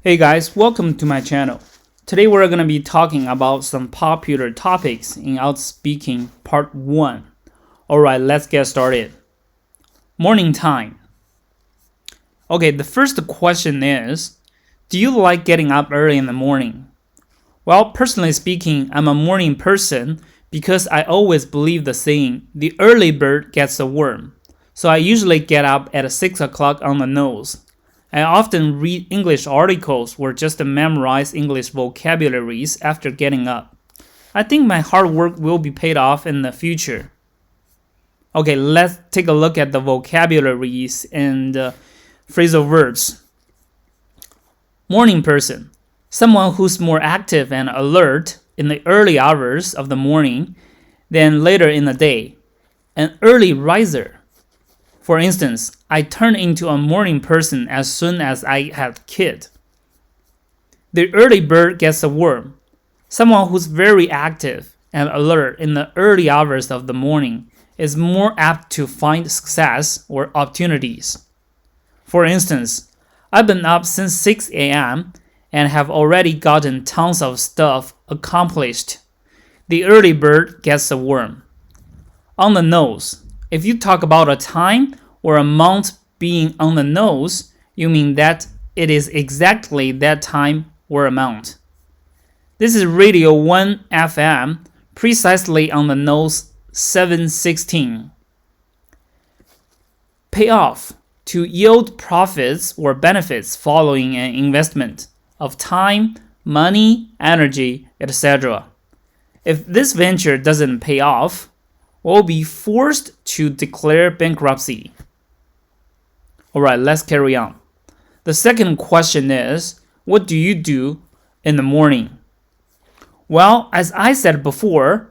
Hey guys, welcome to my channel. Today we're going to be talking about some popular topics in IELTS Speaking Part 1. Alright, let's get started. Morning time. Okay, the first question is, do you like getting up early in the morning? Well, personally speaking, I'm a morning person because I always believe the saying, the early bird gets the worm. So I usually get up at 6 o'clock on the nose. I often read English articles or just memorize English vocabularies after getting up. I think my hard work will be paid off in the future. Okay, let's take a look at the vocabularies and phrasal verbs. Morning person. Someone who's more active and alert in the early hours of the morning than later in the day. An early riser. For instance, I turned into a morning person as soon as I had a kid. The early bird gets the worm. Someone who's very active and alert in the early hours of the morning is more apt to find success or opportunities. For instance, I've been up since 6 a.m. and have already gotten tons of stuff accomplished. The early bird gets the worm. On the nose. If you talk about a time or amount being on the nose, you mean that it is exactly that time or amount. This is Radio 1 FM, precisely on the nose 716. Pay off. To yield profits or benefits following an investment of time, money, energy, etc. If this venture doesn't pay off, we'll be forced to declare bankruptcy. Alright, let's carry on. The second question is, what do you do in the morning? Well, as I said before,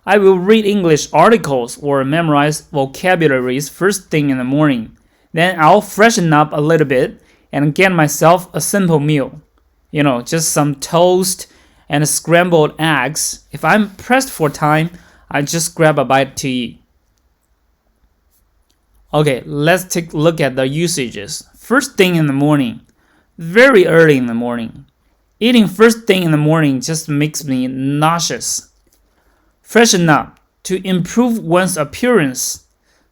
I will read English articles or memorize vocabularies first thing in the morning. Then I'll freshen up a little bit and get myself a simple meal. Just some toast and scrambled eggs. If I'm pressed for time, I just grab a bite to eat. Okay, let's take a look at the usages. First thing in the morning. Very early in the morning. Eating first thing in the morning just makes me nauseous. Freshen up. To improve one's appearance,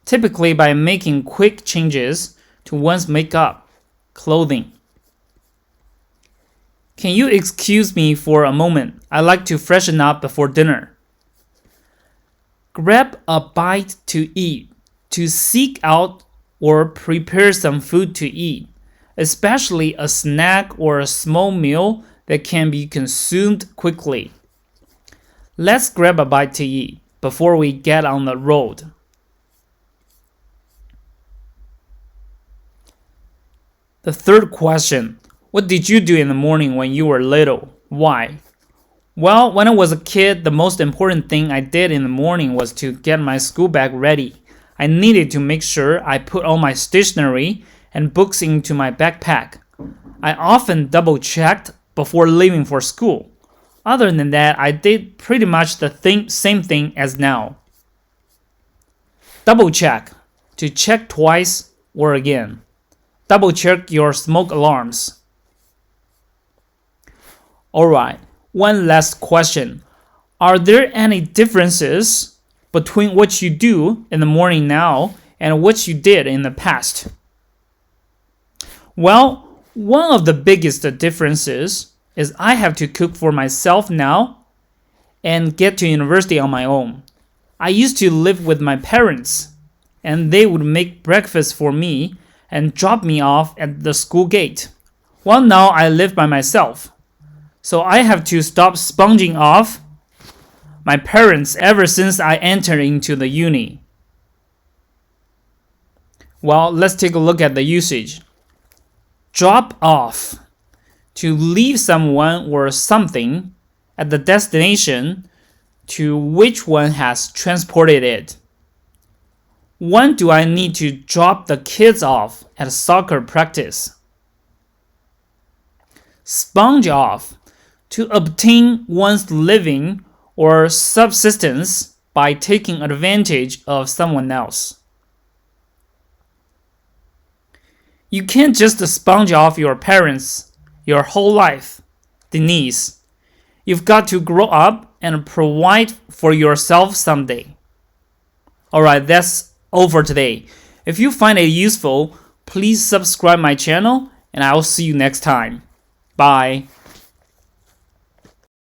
typically by making quick changes to one's makeup, clothing. Can you excuse me for a moment? I'd like to freshen up before dinner. Grab a bite to eat. To seek out or prepare some food to eat, especially a snack or a small meal that can be consumed quickly. Let's grab a bite to eat before we get on the road. The third question, what did you do in the morning when you were little? Why? Well, when I was a kid, the most important thing I did in the morning was to get my school bag ready. I needed to make sure I put all my stationery and books into my backpack. I often double-checked before leaving for school. Other than that, I did pretty much the same thing as now. Double-check. To check twice or again. Double-check your smoke alarms. Alright, one last question. Are there any differences between what you do in the morning now and what you did in the past? Well, one of the biggest differences is I have to cook for myself now and get to university on my own. I used to live with my parents, and they would make breakfast for me and drop me off at the school gate. Well, now I live by myself, so I have to stop sponging off my parents ever since I entered into the uni. Well, let's take a look at the usage. Drop off. To leave someone or something at the destination to which one has transported it. When do I need to drop the kids off at soccer practice? Sponge off. To obtain one's living or subsistence by taking advantage of someone else. You can't just sponge off your parents your whole life. Denise, you've got to grow up and provide for yourself someday. Alright, that's all for today. If you find it useful, please subscribe my channel and I'll see you next time. Bye.